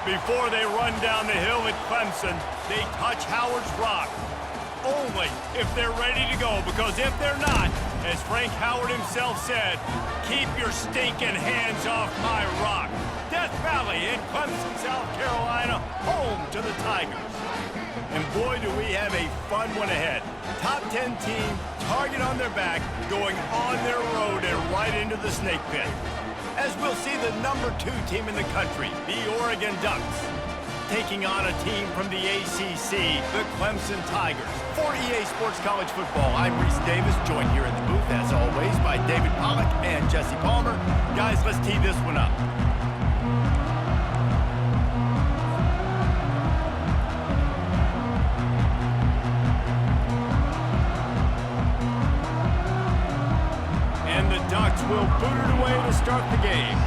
Before they run down the hill at Clemson, they touch Howard's rock. Only if they're ready to go, because if they're not, as Frank Howard himself said, keep your stinking hands off my rock. Death Valley in Clemson, South Carolina, home to the Tigers. And boy, do we have a fun one ahead. Top 10 team, target on their back, going on their road and right into the snake pit. As we'll see the number 2 team in the country, the Oregon Ducks, taking on a team from the ACC, the Clemson Tigers. For EA Sports College Football, I'm Reese Davis, joined here in the booth, as always, by David Pollack and Jesse Palmer. Guys, let's tee this one up. And the Ducks will boot it away to start the game.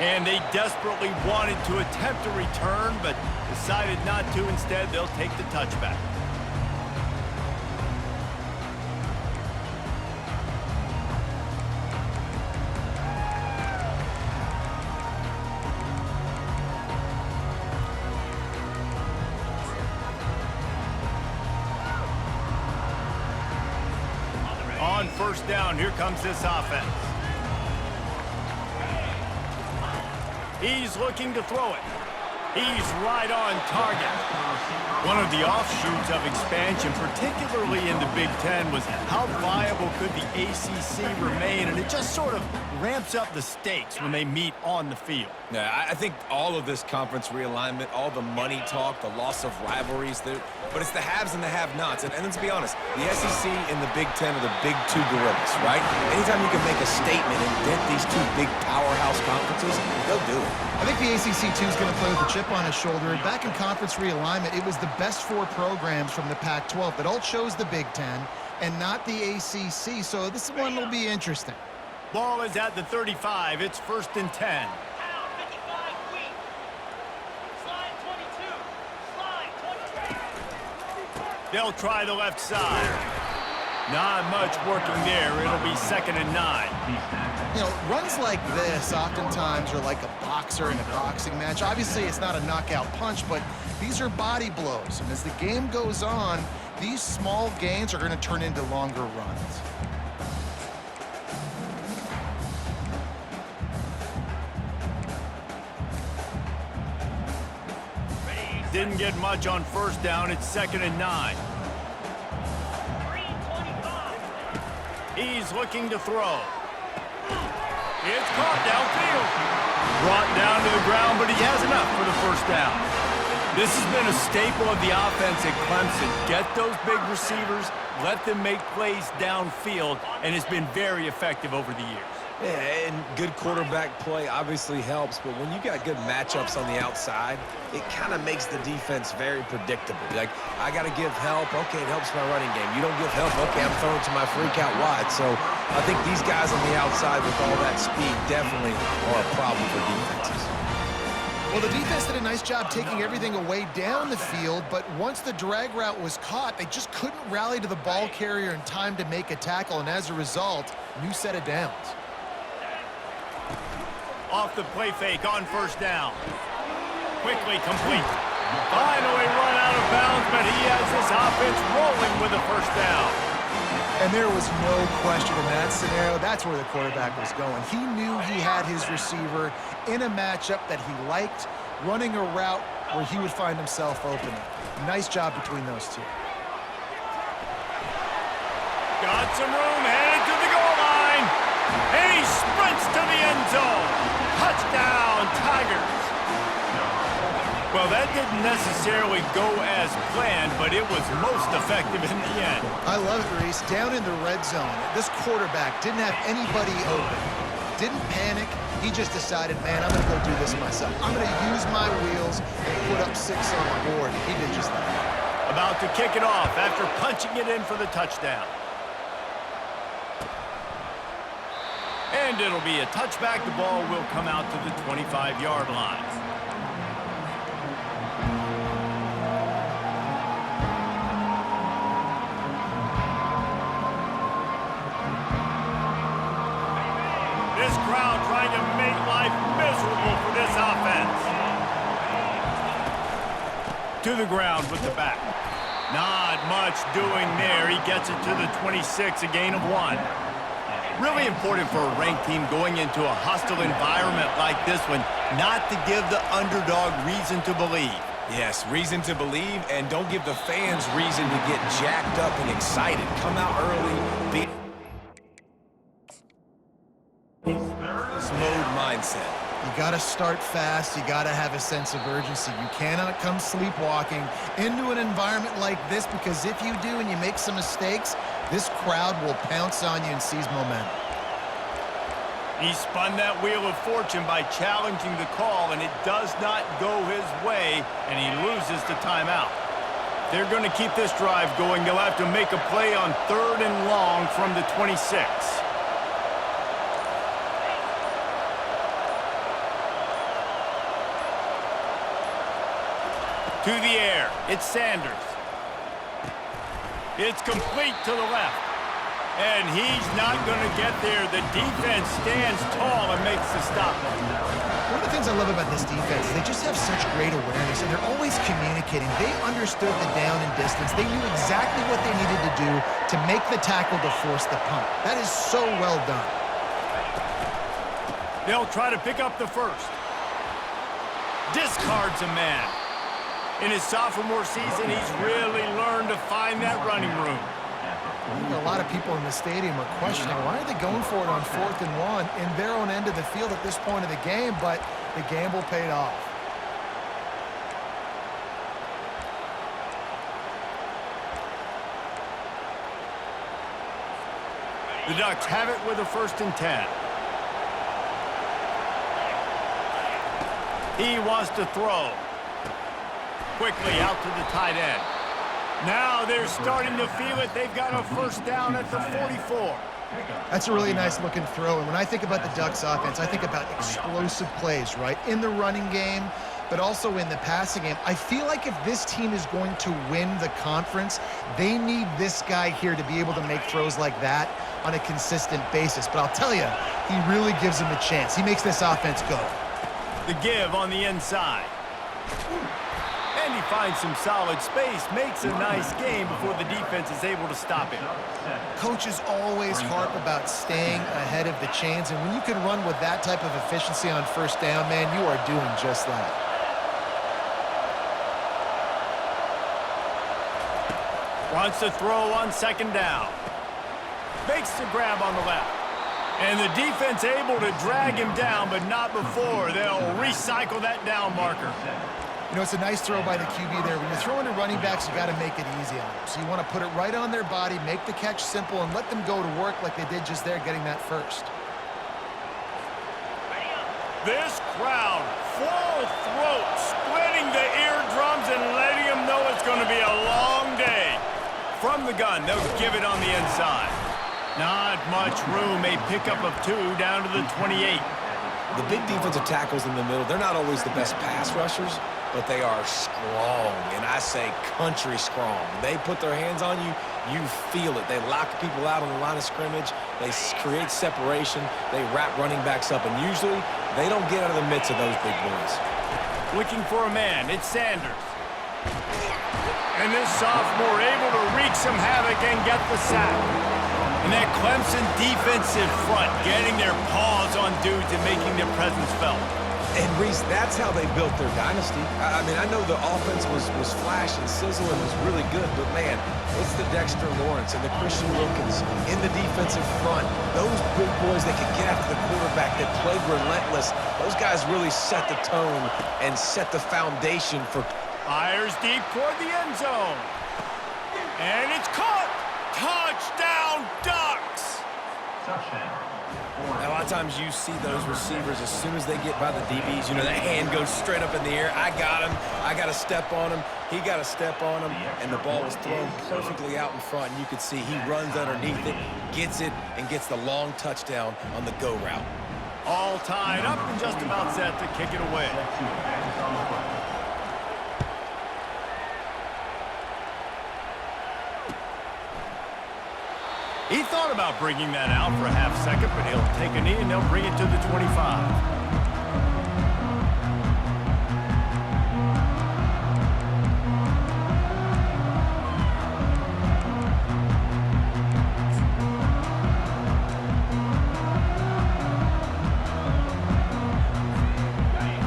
And they desperately wanted to attempt a return, but decided not to. Instead, they'll take the touchback. On first down, here comes this offense. He's looking to throw it. He's right on target. One of the offshoots of expansion, particularly in the Big Ten, was how viable could the ACC remain, and it just sort of ramps up the stakes when they meet on the field. Yeah, I think all of this conference realignment, all the money talk, the loss of rivalries, but it's the haves and the have-nots. And let's be honest, the SEC and the Big Ten are the big 2 gorillas, right? Anytime you can make a statement and dent these 2 big powerhouse conferences, they'll do it. I think the ACC, too, is going to play with a chip on his shoulder. Back in conference realignment, it was the best 4 programs from the Pac-12 that all chose the Big Ten and not the ACC, so this one will be interesting. Ball is at the 35. It's 1st and 10. They'll try the left side. Not much working there. It'll be 2nd and 9. You know, runs like this oftentimes are like a boxer in a boxing match. Obviously, it's not a knockout punch, but these are body blows. And as the game goes on, these small gains are going to turn into longer runs. Didn't get much on first down. It's 2nd and 9. He's looking to throw. It's caught downfield. Brought down to the ground, but he has enough for the 1st down. This has been a staple of the offense at Clemson. Get those big receivers, let them make plays downfield, and it's been very effective over the years. Yeah, and good quarterback play obviously helps, but when you got good matchups on the outside, it kind of makes the defense very predictable. Like, I got to give help. Okay, it helps my running game. You don't give help. Okay, I'm throwing to my freak out wide. So I think these guys on the outside with all that speed definitely are a problem for defenses. Well, the defense did a nice job taking everything away down the field, but once the drag route was caught, they just couldn't rally to the ball carrier in time to make a tackle, and as a result, new set of downs. Off the play fake on first down. Quickly complete. Finally run out of bounds, but he has this offense rolling with a 1st down. And there was no question in that scenario. That's where the quarterback was going. He knew he had his receiver in a matchup that he liked, running a route where he would find himself open. Nice job between those 2. Got some room, headed to the goal line. And he sprints to the end zone. Touchdown, Tigers. Well, that didn't necessarily go as planned, but it was most effective in the end. I love it, Reese. Down in the red zone, this quarterback didn't have anybody open. Didn't panic. He just decided, man, I'm going to go do this myself. I'm going to use my wheels and put up 6 on the board. He did just that. About to kick it off after punching it in for the touchdown. And it'll be a touchback. The ball will come out to the 25-yard line. going to make life miserable for this offense. To the ground with the back. Not much doing there. He gets it to the 26, a gain of 1. Really important for a ranked team going into a hostile environment like this one, not to give the underdog reason to believe. Yes, reason to believe, and don't give the fans reason to get jacked up and excited. Come out early, beat this mode mindset. You got to start fast. You got to have a sense of urgency. You cannot come sleepwalking into an environment like this, because if you do and you make some mistakes, this crowd will pounce on you and seize momentum. He spun that wheel of fortune by challenging the call, and it does not go his way, and he loses the timeout. They're going to keep this drive going. They'll have to make a play on 3rd and long from the 26. To the air, it's Sanders. It's complete to the left. And he's not going to get there. The defense stands tall and makes the stop. One of the things I love about this defense is they just have such great awareness, and they're always communicating. They understood the down and distance. They knew exactly what they needed to do to make the tackle to force the punt. That is so well done. They'll try to pick up the first. Discards a man. In his sophomore season, he's really learned to find that running room. A lot of people in the stadium are questioning, why are they going for it on 4th and 1 in their own end of the field at this point of the game, but the gamble paid off. The Ducks have it with a 1st and 10. He wants to throw. Quickly out to the tight end. Now they're starting to feel it. They've got a 1st down at the 44. That's a really nice looking throw. And when I think about the Ducks offense, I think about explosive plays, right? In the running game, but also in the passing game. I feel like if this team is going to win the conference, they need this guy here to be able to make throws like that on a consistent basis. But I'll tell you, he really gives them a chance. He makes this offense go. The give on the inside. And he finds some solid space, makes a nice game before the defense is able to stop him. Coaches always harp about staying ahead of the chains, and when you can run with that type of efficiency on 1st down, man, you are doing just that. Wants to throw on 2nd down. Makes the grab on the left. And the defense able to drag him down, but not before. They'll recycle that down marker. You know, it's a nice throw by the QB there. When you're throwing to running backs, you got to make it easy on them. So you want to put it right on their body, make the catch simple, and let them go to work like they did just there, getting that first. This crowd, full throat, splitting the eardrums and letting them know it's going to be a long day. From the gun, they'll give it on the inside. Not much room, a pickup of 2 down to the 28. The big defensive tackles in the middle, they're not always the best pass rushers, but they are strong, and I say country strong. They put their hands on you, you feel it. They lock people out on the line of scrimmage. They create separation. They wrap running backs up, and usually they don't get out of the midst of those big boys. Looking for a man, it's Sanders. And this sophomore able to wreak some havoc and get the sack. And that Clemson defensive front getting their paws on dudes and making their presence felt. And Reese, that's how they built their dynasty. I mean, I know the offense was flash and sizzle and was really good, but man, it's the Dexter Lawrence and the Christian Wilkins in the defensive front. Those big boys that can get after the quarterback, that played relentless. Those guys really set the tone and set the foundation for... Fires deep toward the end zone. And it's caught. Touchdown, Ducks! Now, a lot of times you see those receivers, as soon as they get by the DBs, you know, that hand goes straight up in the air. I got him. I got to step on him. He got to step on him. And the ball was thrown perfectly out in front. And you could see he runs underneath it, gets it, and gets the long touchdown on the go route. All tied up and just about set to kick it away. He thought about bringing that out for a half second, but he'll take a knee and they'll bring it to the 25.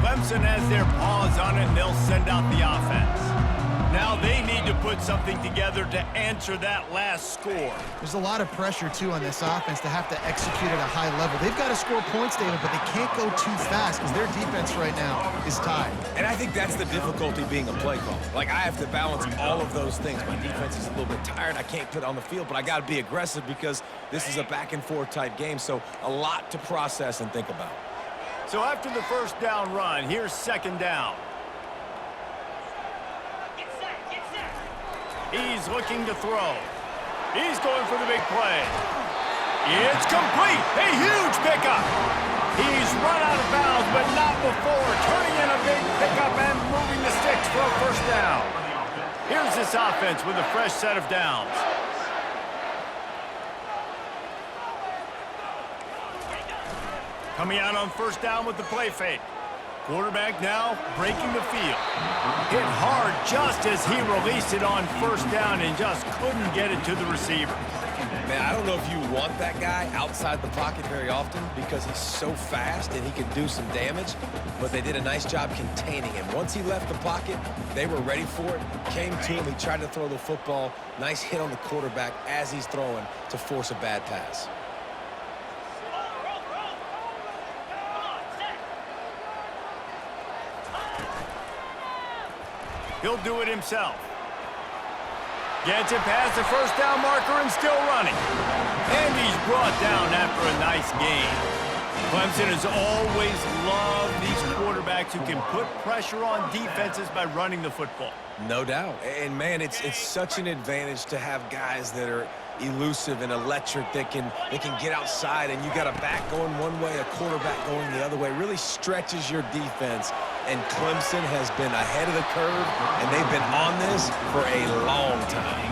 Clemson has their paws on it, and they'll send out the offense. Now they need to put something together to answer that last score. There's a lot of pressure, too, on this offense to have to execute at a high level. They've got to score points, David, but they can't go too fast because their defense right now is tied. And I think that's the difficulty being a play caller. Like, I have to balance all of those things. My defense is a little bit tired. I can't put it on the field, but I got to be aggressive because this is a back-and-forth type game, so a lot to process and think about. So after the first down run, here's second down. He's looking to throw. He's going for the big play. It's complete. A huge pickup. He's run out of bounds, but not before turning in a big pickup and moving the sticks for a first down. Here's this offense with a fresh set of downs. Coming out on first down with the play fake. Quarterback now breaking the field. Hit hard just as he released it on first down and just couldn't get it to the receiver. Man, I don't know if you want that guy outside the pocket very often because he's so fast and he can do some damage, but they did a nice job containing him. Once he left the pocket, they were ready for it, came to him, he tried to throw the football. Nice hit on the quarterback as he's throwing to force a bad pass. He'll do it himself. Gets it past the first down marker and still running. And he's brought down after a nice gain. Clemson has always loved these quarterbacks who can put pressure on defenses by running the football. No doubt. And, man, it's such an advantage to have guys that are elusive and electric that can get outside, and you got a back going one way, a quarterback going the other way. It really stretches your defense, and Clemson has been ahead of the curve, and they've been on this for a long time.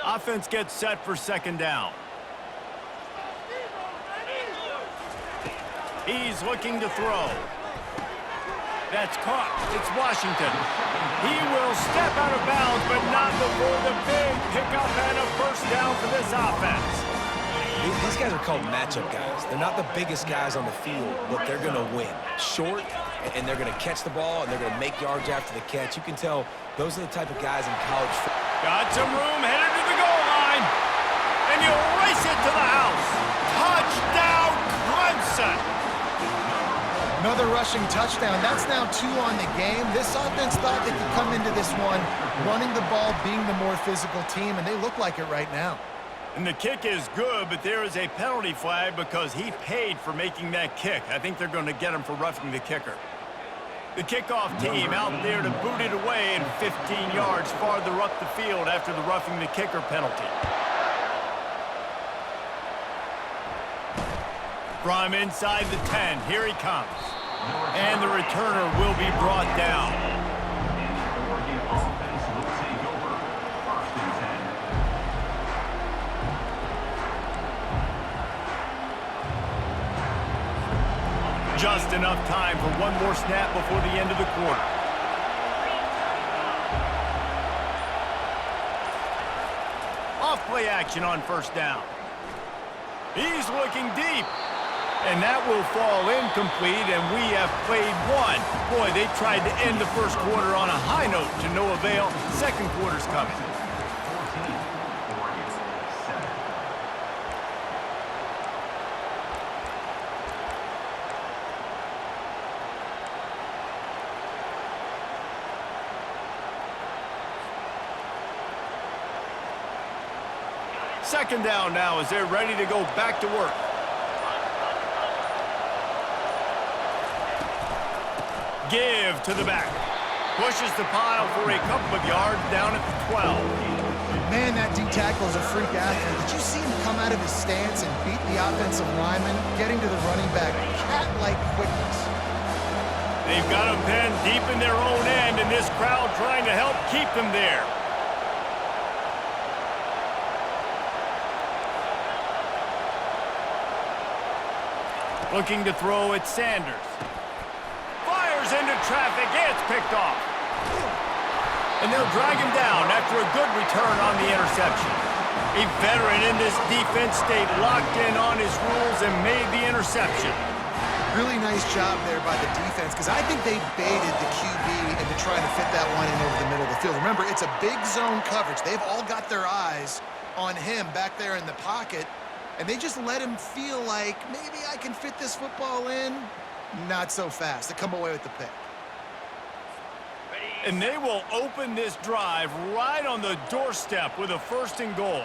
Offense gets set for second down. He's looking to throw. That's caught. It's Washington. He will step out of bounds, but not before the big pickup and a first down for this offense. These guys are called matchup guys. They're not the biggest guys on the field, but they're going to win. Short, and they're going to catch the ball, and they're going to make yards after the catch. You can tell those are the type of guys in college football. Got some room, headed to the goal line, and you race it to the house. Touchdown, Clemson! Another rushing touchdown. That's now 2 on the game. This offense thought they could come into this one running the ball, being the more physical team, and they look like it right now. And the kick is good, but there is a penalty flag because he paid for making that kick. I think they're going to get him for roughing the kicker. The kickoff team out there to boot it away and 15 yards farther up the field after the roughing the kicker penalty. From inside the 10, here he comes. And the returner will be brought down. Just enough time for one more snap before the end of the quarter. Off play action on first down. He's looking deep. And that will fall incomplete, and we have played one. Boy, they tried to end the first quarter on a high note to no avail. Second quarter's coming. Second down now as they're ready to go back to work. Give to the back. Pushes the pile for a couple of yards down at the 12. Man, that D-tackle is a freak athlete. Did you see him come out of his stance and beat the offensive lineman, getting to the running back? Cat-like quickness. They've got them pinned deep in their own end, and this crowd trying to help keep them there. Looking to throw at Sanders. Fires into traffic. It's picked off. And they'll drag him down after a good return on the interception. A veteran in this defense stayed locked in on his rules and made the interception. Really nice job there by the defense, because I think they baited the QB into trying to fit that one in over the middle of the field. Remember, it's a big zone coverage. They've all got their eyes on him back there in the pocket, and they just let him feel like, maybe I can fit this football in. Not so fast. They come away with the pick. And they will open this drive right on the doorstep with a 1st and goal.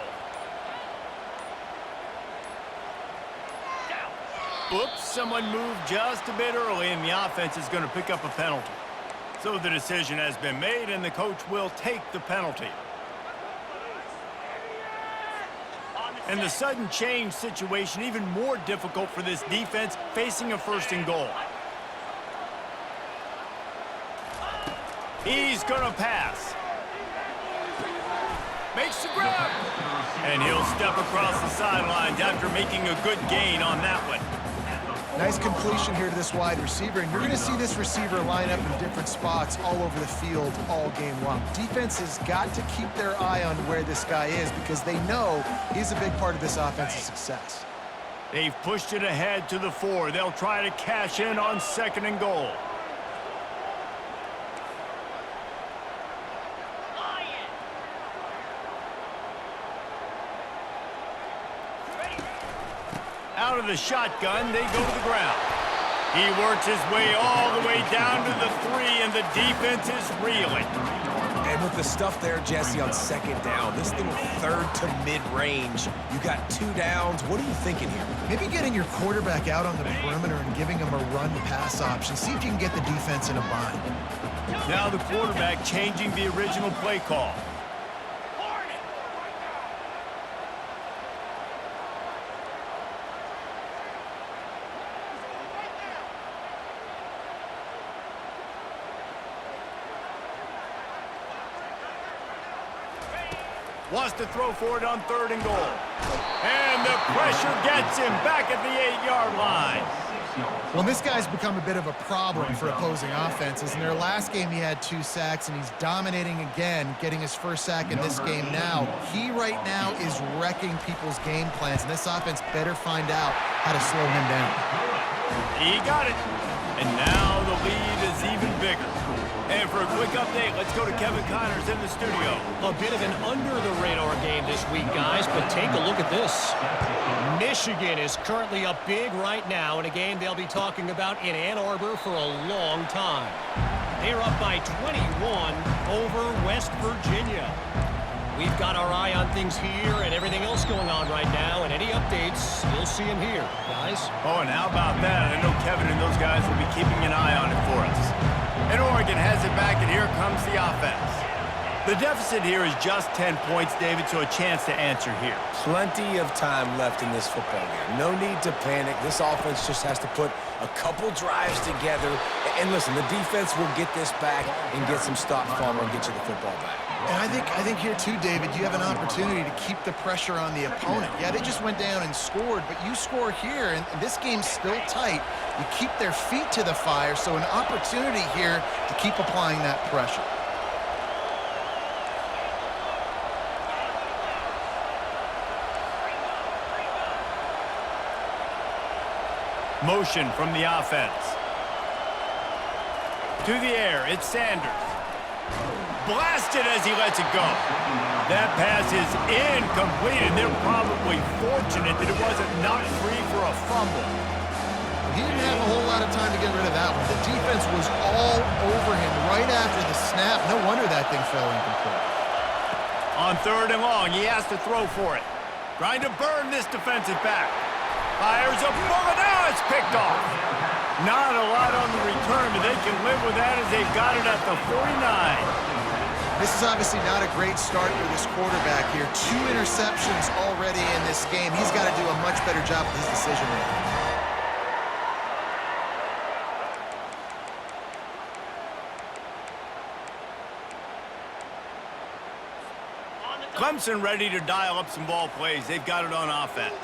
Oops, someone moved just a bit early, and the offense is going to pick up a penalty. So the decision has been made, and the coach will take the penalty. And the sudden change situation even more difficult for this defense facing a 1st and goal. He's going to pass. Makes the grab. And he'll step across the sidelines after making a good gain on that one. Nice completion here to this wide receiver, and you're going to see this receiver line up in different spots all over the field all game long. Defense has got to keep their eye on where this guy is, because they know he's a big part of this offense's success. They've pushed it ahead to the 4. They'll try to cash in on 2nd and goal. Out of the shotgun, they go to the ground. He works his way all the way down to the 3, and the defense is reeling. And with the stuff there, Jesse, on 2nd down, this little 3rd to mid-range, you got 2 downs. What are you thinking here? Maybe getting your quarterback out on the perimeter and giving him a run-pass option. See if you can get the defense in a bind. Now the quarterback changing the original play call. Wants to throw for it on 3rd and goal. And the pressure gets him back at the 8-yard line. Well, this guy's become a bit of a problem for opposing offenses. In their last game, he had 2 sacks, and he's dominating again, getting his 1st sack in this game now. He right now is wrecking people's game plans, and this offense better find out how to slow him down. He got it. And now the lead is even bigger. And for a quick update, let's go to Kevin Connors in the studio. A bit of an under-the-radar game this week, guys, but take a look at this. Michigan is currently up big right now in a game they'll be talking about in Ann Arbor for a long time. They're up by 21 over West Virginia. We've got our eye on things here and everything else going on right now, and any updates, you'll see them here, guys. Oh, and how about that? I know Kevin and those guys will be keeping an eye on it for us. And Oregon has it back, and here comes the offense. The deficit here is just 10 points, David, so a chance to answer here. Plenty of time left in this football game. No need to panic. This offense just has to put a couple drives together. And listen, the defense will get this back and get some stop farmer and get you the football back. And I think here too, David, you have an opportunity to keep the pressure on the opponent. Yeah, they just went down and scored, but you score here, and this game's still tight. You keep their feet to the fire, so an opportunity here to keep applying that pressure. Motion from the offense. To the air, it's Sanders. Blasted as he lets it go. That pass is incomplete, and they're probably fortunate that it wasn't knocked free for a fumble. He didn't have a whole lot of time to get rid of that one. The defense was all over him right after the snap. No wonder that thing fell incomplete. On 3rd and long, he has to throw for it. Trying to burn this defensive back. Fires a bullet. Now it's picked off. Not a lot on the return, but they can live with that as they've got it at the 49. This is obviously not a great start for this quarterback here. 2 interceptions already in this game. He's got to do a much better job with his decision-making. Clemson ready to dial up some ball plays. They've got it on offense.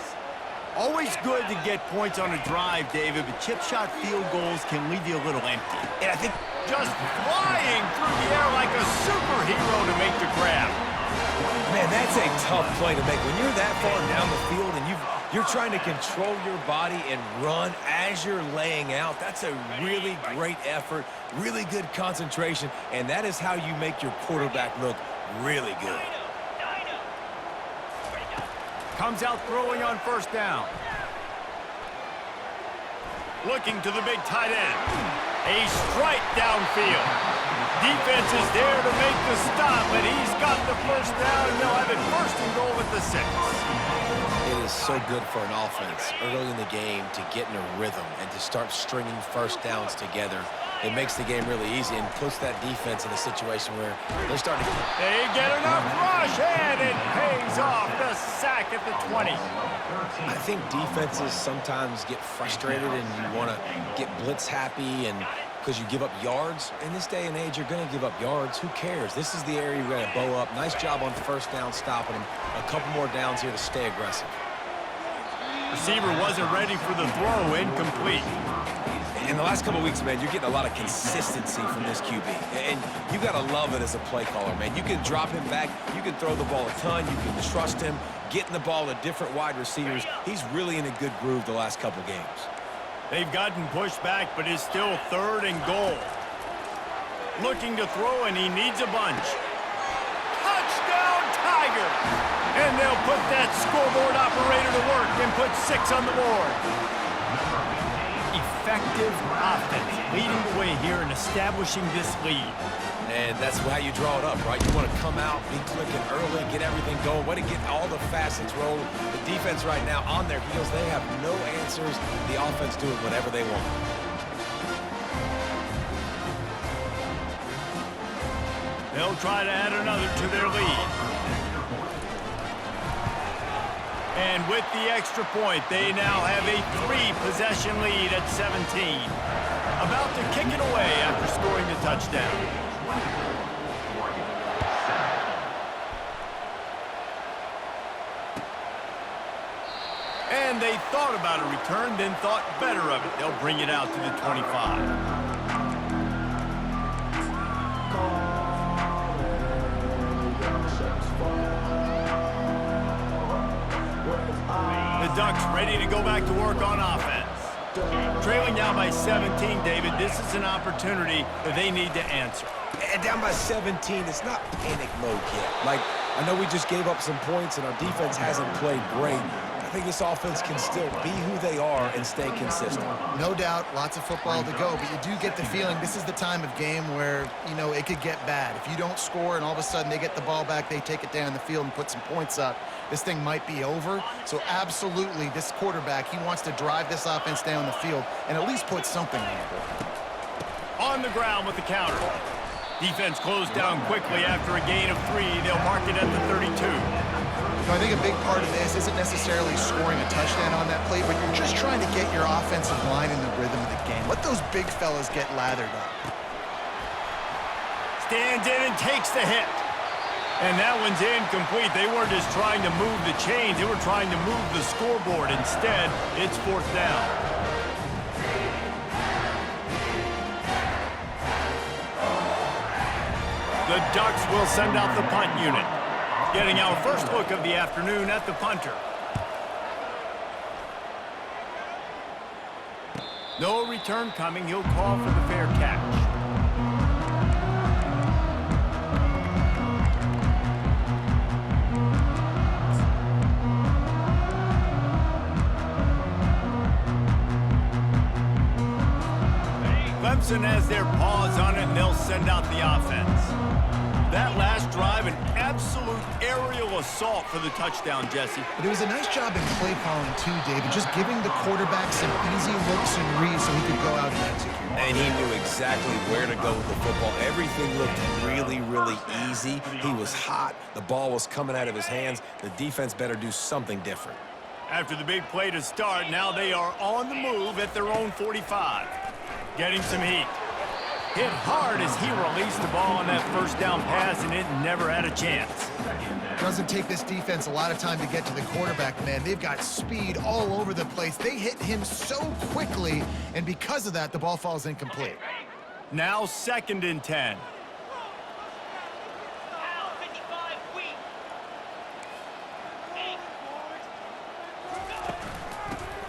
Always good to get points on a drive, David, but chip shot field goals can leave you a little empty. And I think just flying through the air like a superhero to make the grab. Man, that's a tough play to make. When you're that far down the field and you're trying to control your body and run as you're laying out, that's a really great effort, really good concentration, and that is how you make your quarterback look really good. Comes out throwing on first down. Looking to the big tight end. A strike downfield. Defense is there to make the stop, but he's got the first down, and they'll have it first and goal at the 6. It is so good for an offense early in the game to get in a rhythm and to start stringing first downs together. It makes the game really easy and puts that defense in a situation where they're starting to... They get enough rush, and it pays off. The sack at the 20. I think defenses sometimes get frustrated and you want to get blitz happy and because you give up yards. In this day and age, you're going to give up yards. Who cares? This is the area you're going to bow up. Nice job on first down stopping them. A couple more downs here to stay aggressive. Receiver wasn't ready for the throw. Incomplete. In the last couple of weeks, man, you're getting a lot of consistency from this QB. And you got to love it as a play caller, man. You can drop him back. You can throw the ball a ton. You can trust him, getting the ball to different wide receivers. He's really in a good groove the last couple games. They've gotten pushed back, but it's still 3rd and goal. Looking to throw, and he needs a bunch. Touchdown, Tigers! And they'll put that scoreboard operator to work and put 6 on the board. Effective offense leading the way here and establishing this lead. And that's how you draw it up, right? You want to come out, be clicking early, get everything going, way to get all the facets rolling. The defense right now on their heels, they have no answers. The offense doing whatever they want. They'll try to add another to their lead. And with the extra point, they now have a 3-possession lead at 17. About to kick it away after scoring the touchdown. And they thought about a return, then thought better of it. They'll bring it out to the 25. The Ducks ready to go back to work on offense. Trailing down by 17, David, this is an opportunity that they need to answer. And down by 17, it's not panic mode yet. Like, I know we just gave up some points and our defense hasn't played great. I think this offense can still be who they are and stay consistent. No doubt, lots of football to go, but you do get the feeling this is the time of game where, you know, it could get bad. If you don't score and all of a sudden they get the ball back, they take it down the field and put some points up, this thing might be over. So absolutely, this quarterback, he wants to drive this offense down the field and at least put something on the board. On the ground with the counter. Defense closed down quickly after a gain of 3. They'll mark it at the 32. You know, I think a big part of this isn't necessarily scoring a touchdown on that play, but you're just trying to get your offensive line in the rhythm of the game. Let those big fellas get lathered up. Stands in and takes the hit. And that one's incomplete. They weren't just trying to move the chains. They were trying to move the scoreboard. Instead, it's 4th down. The Ducks will send out the punt unit. Getting our first look of the afternoon at the punter. No return coming. He'll call for the fair catch. Clemson has their paws on it, and they'll send out the offense. That last drive, an absolute aerial assault for the touchdown, Jesse. But it was a nice job in play calling too, David, just giving the quarterback some easy looks and reads so he could go out and execute. And he knew exactly where to go with the football. Everything looked really, really easy. He was hot. The ball was coming out of his hands. The defense better do something different. After the big play to start, now they are on the move at their own 45. Getting some heat. Hit hard as he released the ball on that first down pass, and it never had a chance. Doesn't take this defense a lot of time to get to the quarterback, man. They've got speed all over the place. They hit him so quickly, and because of that, the ball falls incomplete. Now 2nd and 10.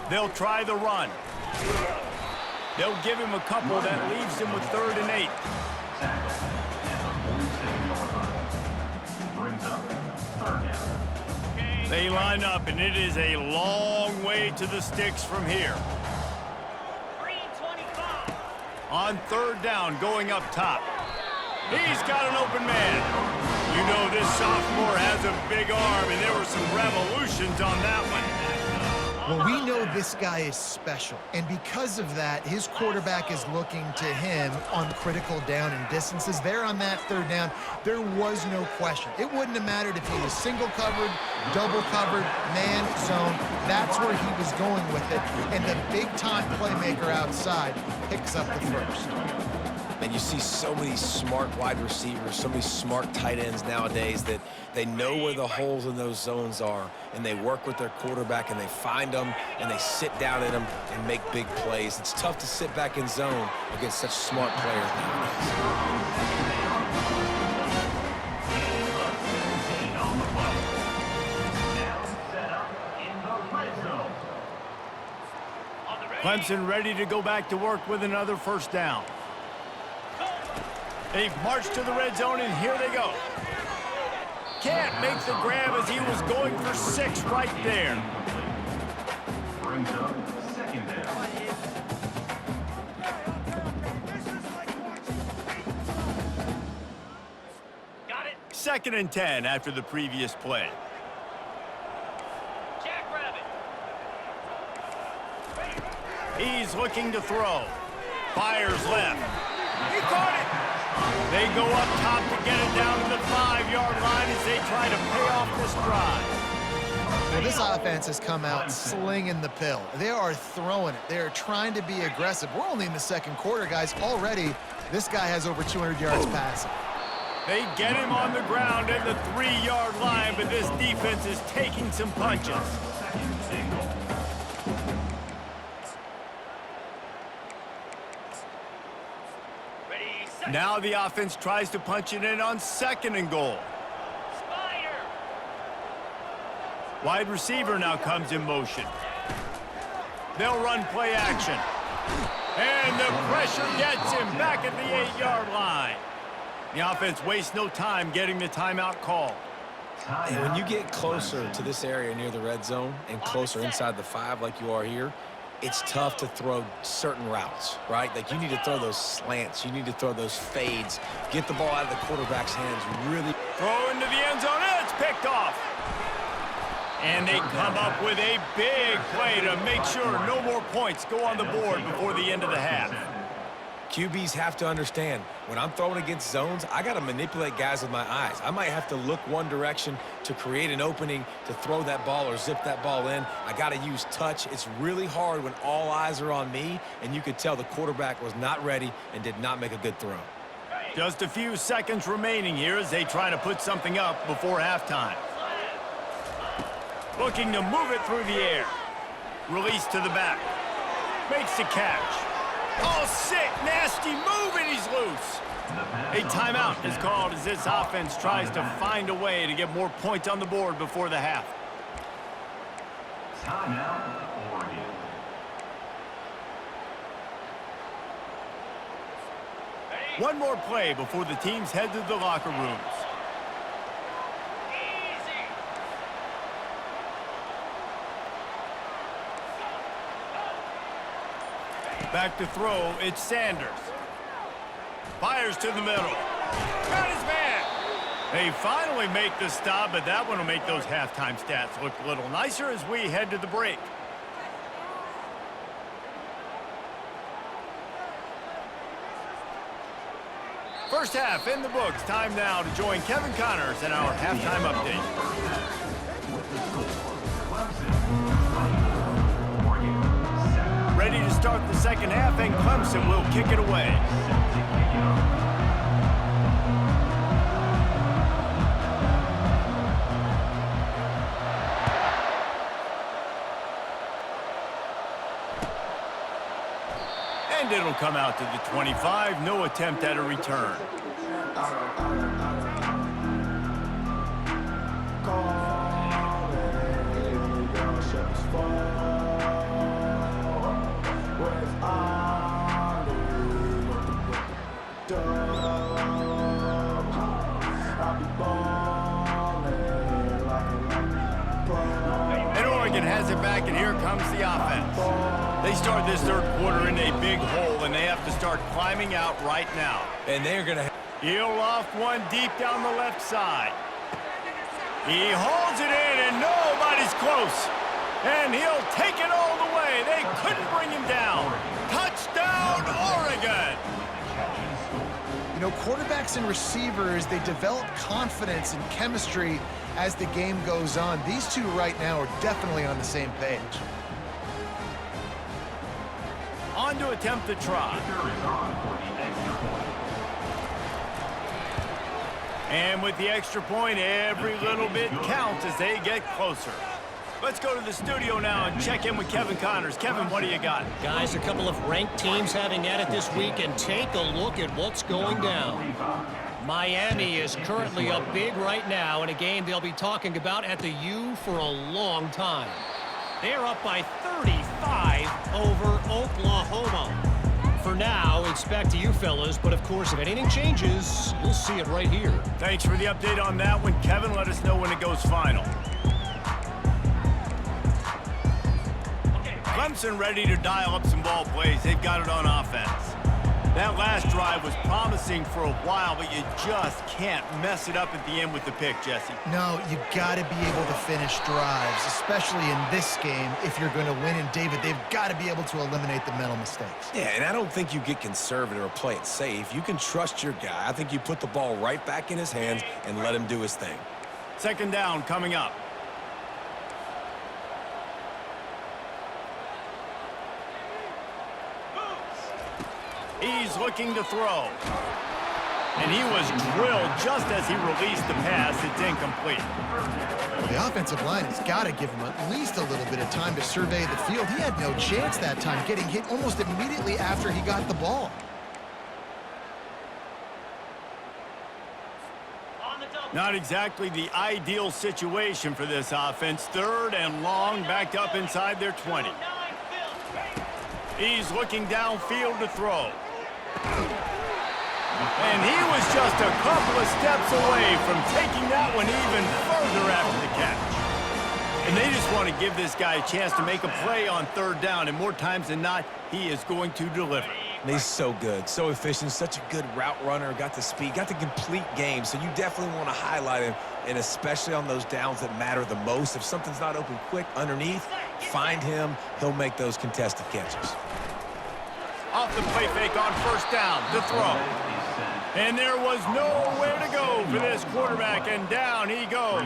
They'll try the run. They'll give him a couple that leaves him with 3rd and 8. They line up, and it is a long way to the sticks from here. On 3rd down, going up top. He's got an open man. You know this sophomore has a big arm, and there were some revolutions on that one. Well, we know this guy is special, and because of that, his quarterback is looking to him on critical down and distances. There on that 3rd down, there was no question. It wouldn't have mattered if he was single covered, double covered, man, zone. That's where he was going with it, and the big-time playmaker outside picks up the first. And you see so many smart wide receivers, so many smart tight ends nowadays that they know where the holes in those zones are, and they work with their quarterback, and they find them, and they sit down in them and make big plays. It's tough to sit back in zone against such smart players nowadays. Clemson ready to go back to work with another 1st down. They've marched to the red zone, and here they go. Can't make the grab as he was going for 6 right there. Brings up 2nd down. 2nd and 10 after the previous play. He's looking to throw. Fires left. He caught it. They go up top to get it down to the 5-yard line as they try to pay off this drive. Well, this offense has come out slinging the pill. They are throwing it. They are trying to be aggressive. We're only in the 2nd quarter, guys. Already, this guy has over 200 yards passing. They get him on the ground at the 3-yard line, but this defense is taking some punches. Now the offense tries to punch it in on 2nd and goal. Wide receiver now comes in motion. They'll run play action. And the pressure gets him back at the 8-yard line. The offense wastes no time getting the timeout called. And when you get closer to this area near the red zone and closer inside the 5 like you are here, it's tough to throw certain routes, right? Like you need to throw those slants. You need to throw those fades. Get the ball out of the quarterback's hands. Really throw into the end zone, and it's picked off. And they come up with a big play to make sure no more points go on the board before the end of the half. QBs have to understand, when I'm throwing against zones, I got to manipulate guys with my eyes. I might have to look one direction to create an opening to throw that ball or zip that ball in. I got to use touch. It's really hard when all eyes are on me, and you could tell the quarterback was not ready and did not make a good throw. Just a few seconds remaining here as they try to put something up before halftime. Looking to move it through the air. Release to the back. Makes the catch. Oh, sick, nasty move, and he's loose. A timeout is called as this offense tries to find a way to get more points on the board before the half. Timeout, Oregon. One more play before the teams head to the locker rooms. Back to throw, it's Sanders. Fires to the middle. Got his man. They finally make the stop, but that one will make those halftime stats look a little nicer as we head to the break. First half in the books. Time now to join Kevin Connors in our halftime update. Ready to start the second half, and Clemson will kick it away. And it'll come out to the 25. No attempt at a return. And Oregon has it back, and here comes the offense. They start this third quarter in a big hole, and they have to start climbing out right now. And they're going to... He'll loft one deep down the left side. He holds it in, and nobody's close. And he'll take it all the way. They couldn't bring him down. Touchdown, Oregon! You know, quarterbacks and receivers, they develop confidence and chemistry as the game goes on. These two right now are definitely on the same page. On to attempt the try. And with the extra point, every little bit counts as they get closer. Let's go to the studio now and check in with Kevin Connors. Kevin, what do you got? Guys, a couple of ranked teams having at it this week, and take a look at what's going down. Miami is currently up big right now in a game they'll be talking about at the U for a long time. They're up by 35 over Oklahoma. For now, it's back to you fellas, but of course, if anything changes, you'll see it right here. Thanks for the update on that one, Kevin. Let us know when it goes final. Clemson ready to dial up some ball plays. They've got it on offense. That last drive was promising for a while, but you just can't mess it up at the end with the pick, Jesse. No, you got to be able to finish drives, especially in this game if you're going to win. And David, they've got to be able to eliminate the mental mistakes. Yeah, and I don't think you get conservative or play it safe. You can trust your guy. I think you put the ball right back in his hands and let him do his thing. Second down coming up. He's looking to throw. And he was drilled just as he released the pass. It's incomplete. The offensive line has got to give him at least a little bit of time to survey the field. He had no chance that time, getting hit almost immediately after he got the ball. Not exactly the ideal situation for this offense. Third and long, backed up inside their 20. He's looking downfield to throw. And he was just a couple of steps away from taking that one even further after the catch. And they just want to give this guy a chance to make a play on third down, and more times than not, he is going to deliver. And he's so good, so efficient, such a good route runner, got the speed, got the complete game, so you definitely want to highlight him, and especially on those downs that matter the most. If something's not open quick underneath, find him. He'll make those contested catches. Off the play fake on first down to throw. And there was nowhere to go for this quarterback, and down he goes.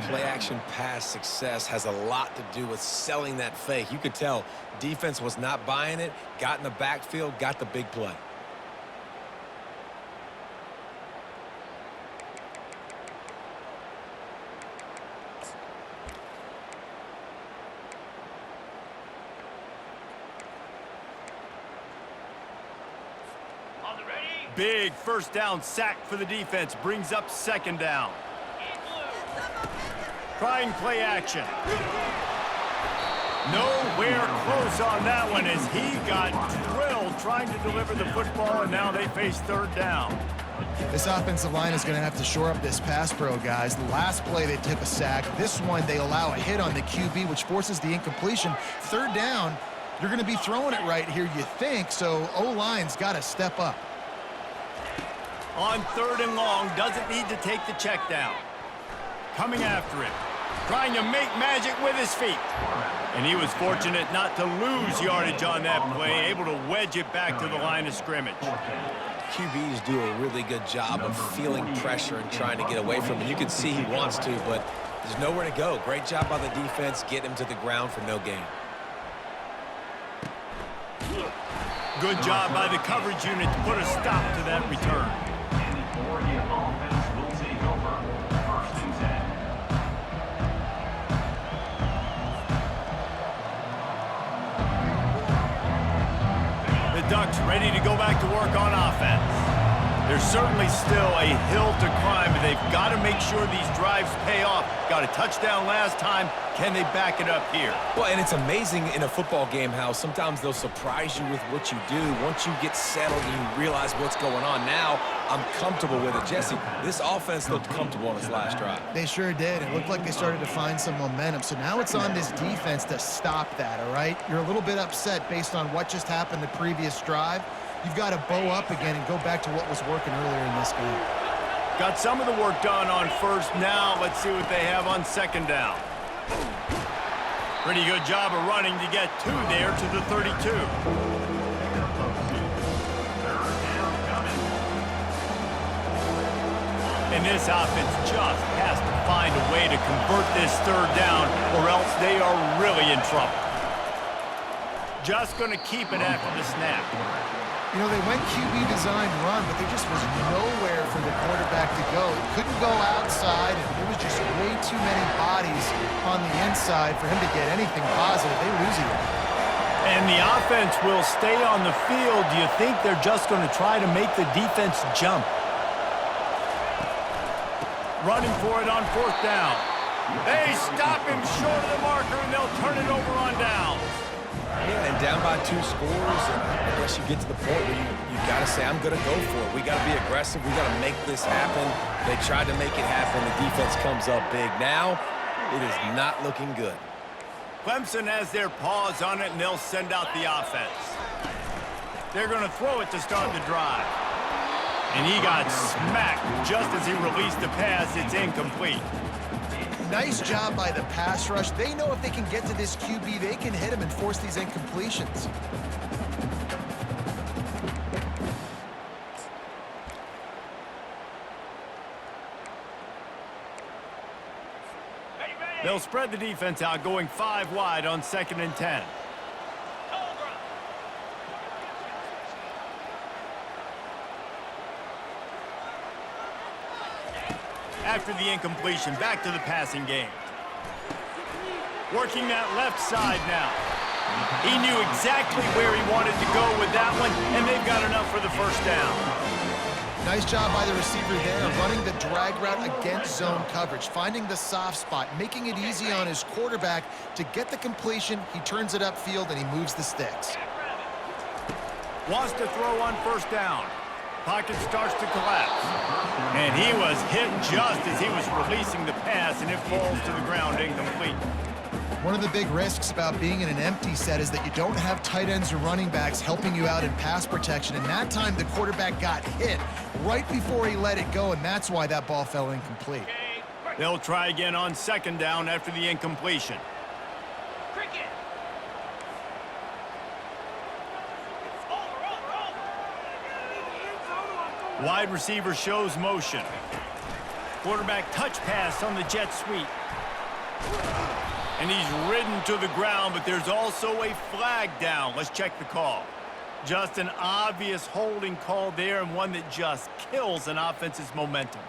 Play action pass success has a lot to do with selling that fake. You could tell defense was not buying it, got in the backfield, got the big play. Big first down sack for the defense, brings up second down. Trying play action. Nowhere close on that one as he got drilled trying to deliver the football, and now they face third down. This offensive line is going to have to shore up this pass pro, guys. The last play they took a sack. This one they allow a hit on the QB, which forces the incompletion. Third down, you're going to be throwing it right here, you think, so O-line's got to step up. On 3rd and long, doesn't need to take the check down. Coming after him, trying to make magic with his feet. And he was fortunate not to lose yardage on that play, able to wedge it back to the line of scrimmage. QBs do a really good job of feeling pressure and trying to get away from it. You can see he wants to, but there's nowhere to go. Great job by the defense, getting him to the ground for no gain. Good job by the coverage unit to put a stop to that return. And the Oregon offense will take over 1st and 10. The Ducks ready to go back to work on offense. There's certainly still a hill to climb, but they've got to make sure these drives pay off. Got a touchdown last time. Can they back it up here? Well, and it's amazing in a football game how sometimes they'll surprise you with what you do. Once you get settled and you realize what's going on, now I'm comfortable with it. Jesse, this offense looked comfortable on its last drive. They sure did. It looked like they started to find some momentum. So now it's on this defense to stop that, all right? You're a little bit upset based on what just happened the previous drive. You've got to bow up again and go back to what was working earlier in this game. Got some of the work done on 1st. Now let's see what they have on 2nd down. Pretty good job of running to get 2 there to the 32. And this offense just has to find a way to convert this 3rd down, or else they are really in trouble. Just going to keep it after the snap. You know, they went QB designed run, but there just was nowhere for the quarterback to go. He couldn't go outside, and there was just way too many bodies on the inside for him to get anything positive. They lose it. And the offense will stay on the field. Do you think they're just going to try to make the defense jump? Running for it on 4th down. They stop him short of the marker, and they'll turn it over on downs. Yeah, and down by 2 scores, and I guess you get to the point where you got to say, I'm going to go for it. We got to be aggressive. We got to make this happen. They tried to make it happen. The defense comes up big. Now, it is not looking good. Clemson has their paws on it, and they'll send out the offense. They're going to throw it to start the drive. And he got smacked just as he released the pass. It's incomplete. Nice job by the pass rush. They know if they can get to this QB, they can hit him and force these incompletions. They'll spread the defense out, going 5 wide on 2nd and 10. After the incompletion, back to the passing game. Working that left side now. He knew exactly where he wanted to go with that one, and they've got enough for the 1st down. Nice job by the receiver there, running the drag route against zone coverage, finding the soft spot, making it easy on his quarterback to get the completion. He turns it upfield, and he moves the sticks. Wants to throw on 1st down. Pocket starts to collapse. And he was hit just as he was releasing the pass, and it falls to the ground incomplete. One of the big risks about being in an empty set is that you don't have tight ends or running backs helping you out in pass protection. And that time, the quarterback got hit right before he let it go, and that's why that ball fell incomplete. They'll try again on 2nd down after the incompletion. Wide receiver shows motion. Quarterback touch pass on the jet sweep. And he's ridden to the ground, but there's also a flag down. Let's check the call. Just an obvious holding call there, and one that just kills an offense's momentum.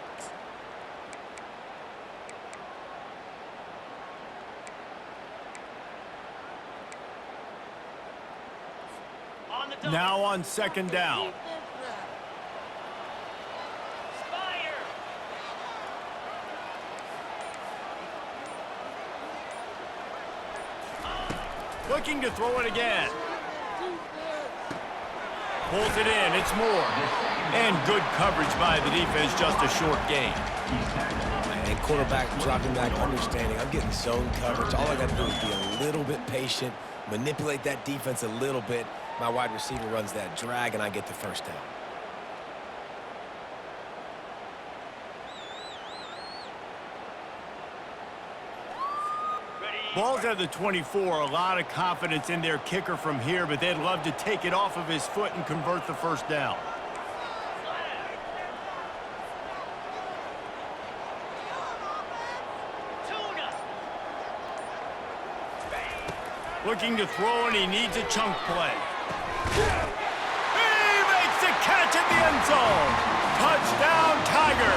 Now on 2nd down. Looking to throw it again. Pulls it in. It's Moore. And good coverage by the defense. Just a short gain. And quarterback dropping back, understanding. I'm getting zone coverage. All I got to do is be a little bit patient, manipulate that defense a little bit. My wide receiver runs that drag, and I get the 1st down. Ball's at the 24, a lot of confidence in their kicker from here, but they'd love to take it off of his foot and convert the first down. Looking to throw, and he needs a chunk play. He makes the catch at the end zone. Touchdown, Tiger.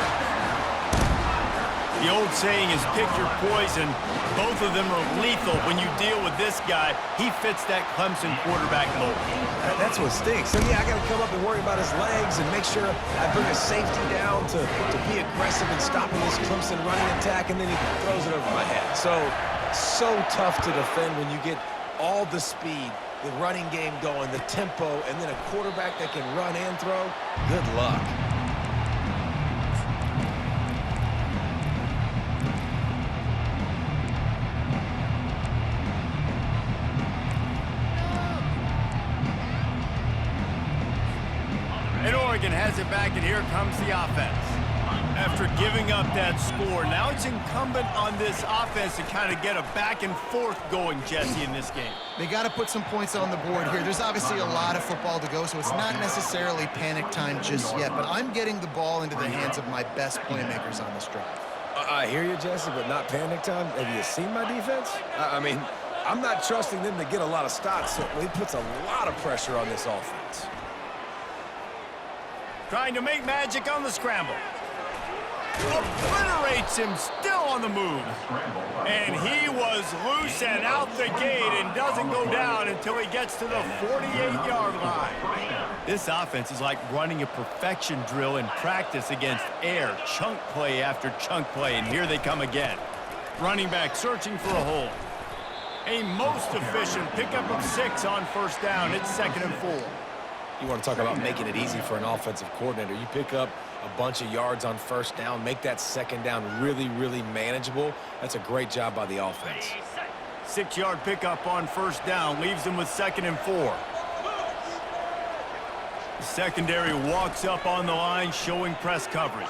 The old saying is pick your poison. Both of them are lethal when you deal with this guy. He fits that Clemson quarterback mold. That's what stinks. So, yeah, I got to come up and worry about his legs and make sure I bring a safety down to be aggressive in stopping this Clemson running attack, and then he throws it over my head. So tough to defend when you get all the speed, the running game going, the tempo, and then a quarterback that can run and throw. Good luck. And Oregon has it back, and here comes the offense. After giving up that score, now it's incumbent on this offense to kind of get a back and forth going, Jesse, in this game. They got to put some points on the board here. There's obviously a lot of football to go, so it's not necessarily panic time just yet, but I'm getting the ball into the hands of my best playmakers on this drive. I hear you, Jesse, but not panic time. Have you seen my defense? I mean, I'm not trusting them to get a lot of stops, so it puts a lot of pressure on this offense. Trying to make magic on the scramble. Obliterates him, still on the move. And he was loose and out the gate and doesn't go down until he gets to the 48-yard line. This offense is like running a perfection drill in practice against air, chunk play after chunk play, and here they come again. Running back searching for a hole. A most efficient pickup of 6 on first down. It's 2nd and 4. You want to talk about making it easy for an offensive coordinator. You pick up a bunch of yards on first down, make that second down really, really manageable. That's a great job by the offense. 6-yard pickup on first down leaves them with 2nd and 4. The secondary walks up on the line, showing press coverage.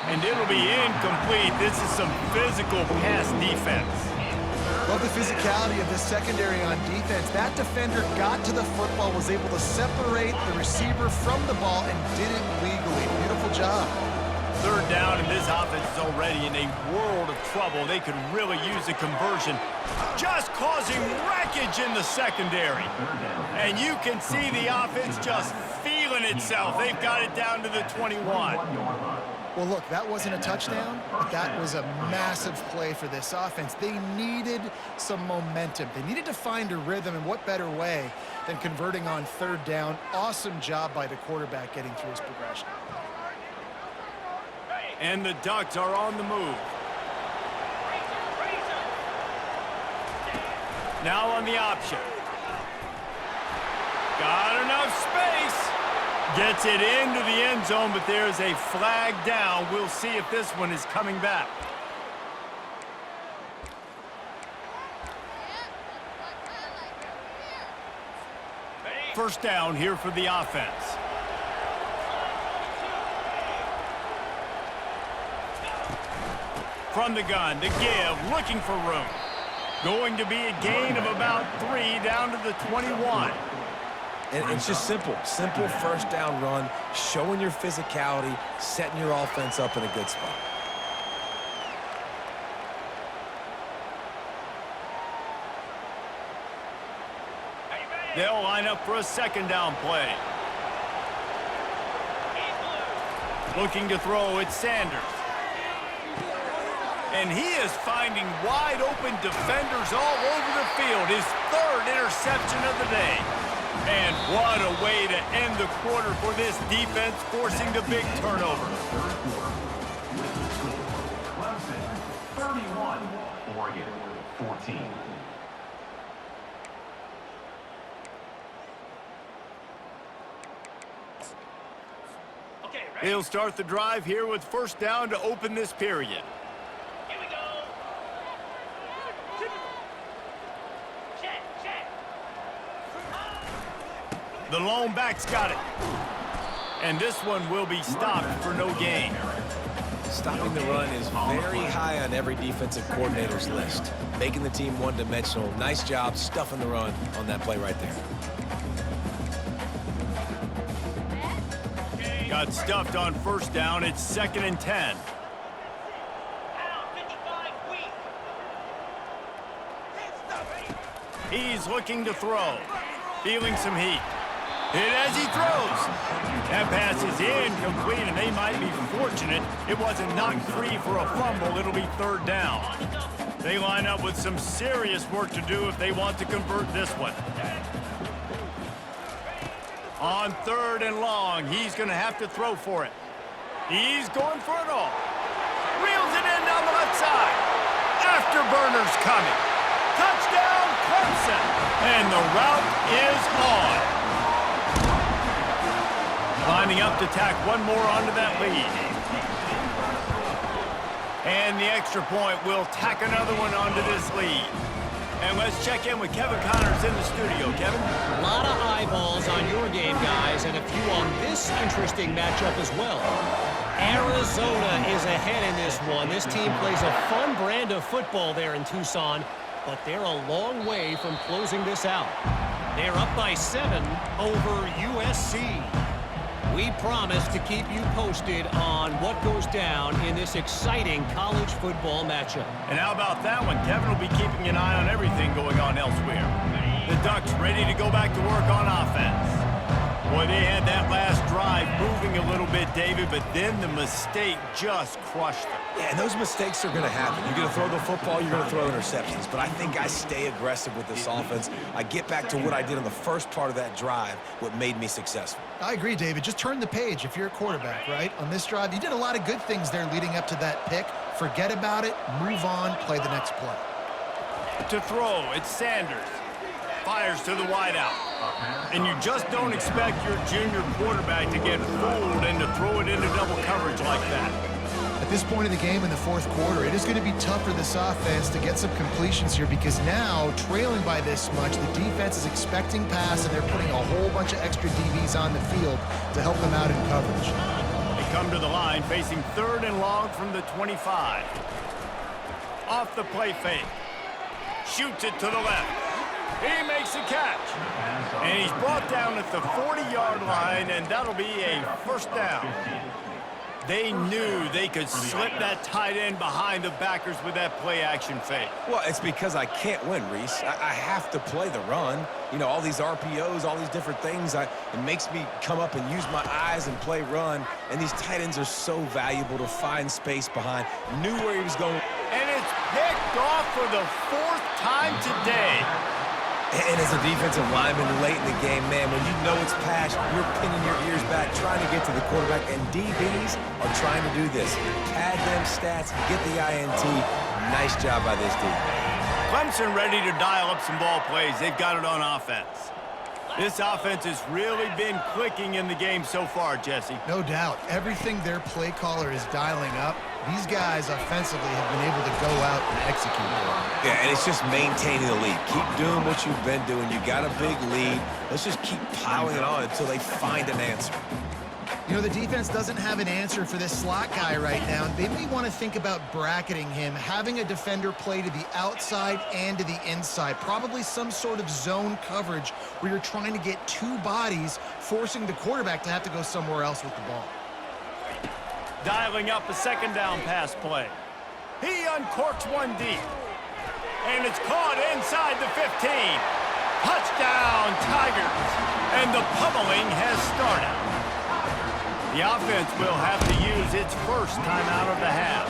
And it'll be incomplete. This is some physical pass defense. Love the physicality of this secondary on defense. That defender got to the football, was able to separate the receiver from the ball, and did it legally. Beautiful job. 3rd down, and this offense is already in a world of trouble. They could really use a conversion, just causing wreckage in the secondary. And you can see the offense just feeling itself. They've got it down to the 21. Well, look, that wasn't a touchdown, but that was a massive play for this offense. They needed some momentum. They needed to find a rhythm, and what better way than converting on 3rd down. Awesome job by the quarterback getting through his progression. And the Ducks are on the move. Now on the option. Got enough space. Gets it into the end zone, but there's a flag down. We'll see if this one is coming back. First down here for the offense. From the gun, the give, looking for room. Going to be a gain of about 3 down to the 21. And it's just simple first down run, showing your physicality, setting your offense up in a good spot. They'll line up for a 2nd down play. Looking to throw, it's Sanders. And he is finding wide open defenders all over the field. His 3rd interception of the day. And what a way to end the quarter for this defense, forcing the big turnover. Clemson 31, Oregon 14. He'll start the drive here with first down to open this period. Here we go. Check. The lone back's got it. And this one will be stopped for no gain. Stopping the run is very high on every defensive coordinator's list. Making the team one-dimensional. Nice job stuffing the run on that play right there. Got stuffed on first down. It's 2nd and 10. He's looking to throw. Feeling some heat. Hit as he throws. That pass is incomplete, and they might be fortunate it wasn't knocked free for a fumble. It'll be 3rd down. They line up with some serious work to do if they want to convert this one. On 3rd and long, he's going to have to throw for it. He's going for it all. Reels it in down the left side. Afterburner's coming. Touchdown, Clemson. And the route is on. Lining up to tack one more onto that lead. And the extra point will tack another one onto this lead. And let's check in with Kevin Connors in the studio. Kevin? A lot of eyeballs on your game, guys, and a few on this interesting matchup as well. Arizona is ahead in this one. This team plays a fun brand of football there in Tucson, but they're a long way from closing this out. They're up by 7 over USC. We promise to keep you posted on what goes down in this exciting college football matchup. And how about that one? Kevin will be keeping an eye on everything going on elsewhere. The Ducks ready to go back to work on offense. Boy, they had that last drive moving a little bit, David, but then the mistake just crushed them. Yeah, and those mistakes are going to happen. You're going to throw the football, you're going to throw interceptions. But I think I stay aggressive with this offense. I get back to what I did in the first part of that drive, what made me successful. I agree, David. Just turn the page if you're a quarterback, right? On this drive, you did a lot of good things there leading up to that pick. Forget about it, move on, play the next play. To throw, it's Sanders. Fires to the wideout. And you just don't expect your junior quarterback to get fooled and to throw it into double coverage like that. At this point in the game in the 4th quarter, it is going to be tough for this offense to get some completions here because now, trailing by this much, the defense is expecting pass and they're putting a whole bunch of extra DBs on the field to help them out in coverage. They come to the line facing 3rd and long from the 25. Off the play fake. Shoots it to the left. He makes a catch. And he's brought down at the 40-yard line, and that'll be a 1st down. They knew they could slip that tight end behind the backers with that play-action fake. Well, it's because I can't win, Reese. I have to play the run. You know, all these RPOs, all these different things, it makes me come up and use my eyes and play run. And these tight ends are so valuable to find space behind. Knew where he was going. And it's picked off for the 4th time today. And as a defensive lineman late in the game, man, when you know it's pass, you're pinning your ears back, trying to get to the quarterback, and DBs are trying to do this. Tag them stats, get the INT. Nice job by this team. Clemson ready to dial up some ball plays. They've got it on offense. This offense has really been clicking in the game so far, Jesse. No doubt. Everything their play caller is dialing up, these guys offensively have been able to go out and execute. Yeah, and it's just maintaining the lead. Keep doing what you've been doing. You got a big lead. Let's just keep piling it on until they find an answer. You know, the defense doesn't have an answer for this slot guy right now. They may want to think about bracketing him, having a defender play to the outside and to the inside. Probably some sort of zone coverage where you're trying to get 2 bodies, forcing the quarterback to have to go somewhere else with the ball. Dialing up a 2nd down pass play. He uncorks one deep. And it's caught inside the 15. Touchdown, Tigers. And the pummeling has started. The offense will have to use its first timeout of the half.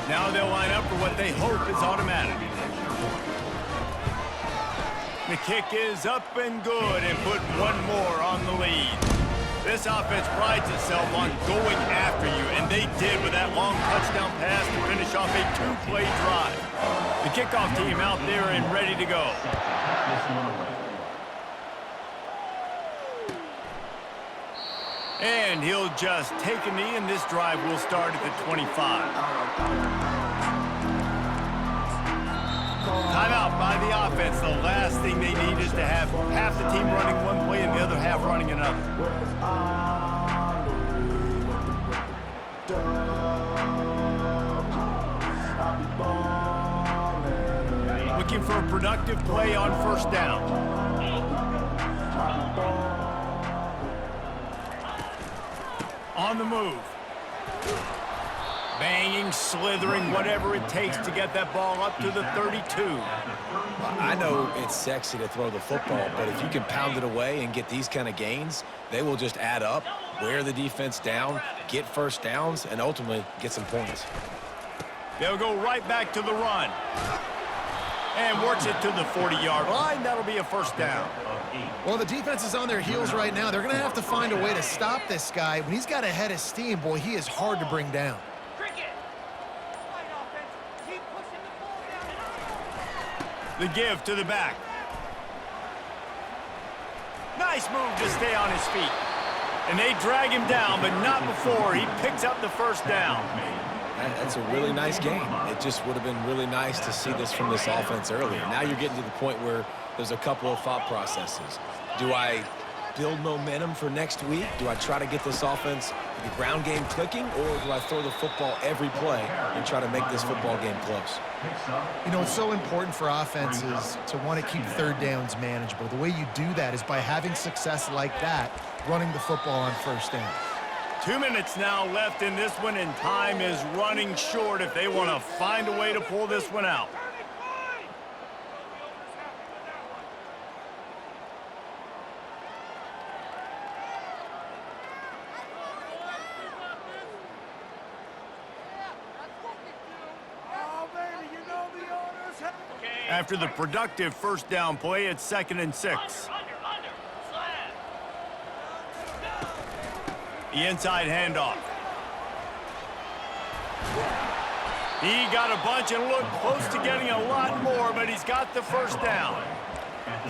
Now they'll line up for what they hope is automatic. The kick is up and good and put one more on the lead. This offense prides itself on going after you, and they did with that long touchdown pass to finish off a 2-play drive. The kickoff team out there and ready to go. And he'll just take a knee, and this drive will start at the 25. Timeout by the offense. The last thing they need is to have half half the team running one play and the other half running another. Looking for a productive play on first down. On the move. Banging, slithering, whatever it takes to get that ball up to the 32. I know it's sexy to throw the football, but if you can pound it away and get these kind of gains, they will just add up, wear the defense down, get first downs, and ultimately get some points. They'll go right back to the run. And works it to the 40-yard line. That'll be a first down. Well, the defense is on their heels right now. They're going to have to find a way to stop this guy. When he's got a head of steam, boy, he is hard to bring down. The give to the back. Nice move to stay on his feet. And they drag him down, but not before he picks up the first down. That's a really nice game. It just would have been really nice to see this from this offense earlier. Now you're getting to the point where there's a couple of thought processes. Do I build momentum for next week? Do I try to get this offense, the ground game clicking, or do I throw the football every play and try to make this football game close? You know, it's so important for offenses to want to keep third downs manageable. The way you do that is by having success like that, running the football on first down. 2 minutes now left in this one, and time is running short if they want to find a way to pull this one out. After the productive first down play, it's 2nd and 6. The inside handoff. He got a bunch and looked close to getting a lot more, but he's got the first down.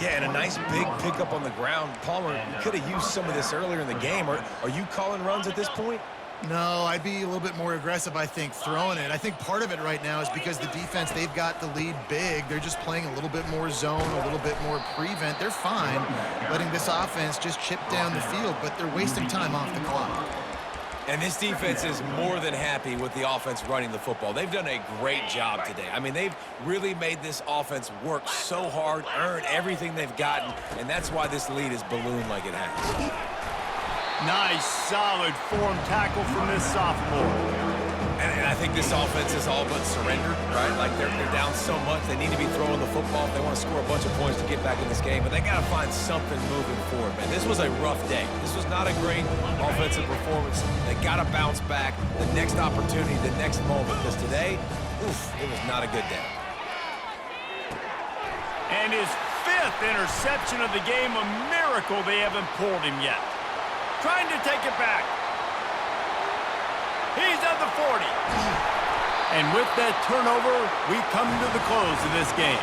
Yeah, and a nice big pickup on the ground. Palmer could have used some of this earlier in the game. Are you calling runs at this point? No, I'd be a little bit more aggressive, I think, throwing it. I think part of it right now is because the defense, they've got the lead big. They're just playing a little bit more zone, a little bit more prevent. They're fine letting this offense just chip down the field, but they're wasting time off the clock. And this defense is more than happy with the offense running the football. They've done a great job today. I mean, they've really made this offense work so hard, earn everything they've gotten, and that's why this lead is ballooned like it has. Nice, solid form tackle from this sophomore. And I think this offense is all but surrendered, right? Like they're down so much, they need to be throwing the football if they want to score a bunch of points to get back in this game. But they got to find something moving forward, man. This was a rough day. This was not a great offensive performance. They got to bounce back. The next opportunity, the next moment. Because today, oof, it was not a good day. And his 5th interception of the game, a miracle they haven't pulled him yet. Trying to take it back. He's at the 40. And with that turnover, we come to the close of this game.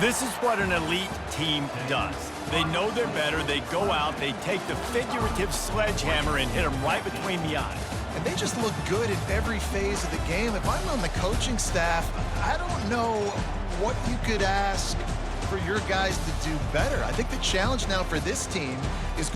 This is what an elite team does. They know they're better. They go out, they take the figurative sledgehammer and hit them right between the eyes. And they just look good in every phase of the game. If I'm on the coaching staff, I don't know what you could ask for your guys to do better. I think the challenge now for this team is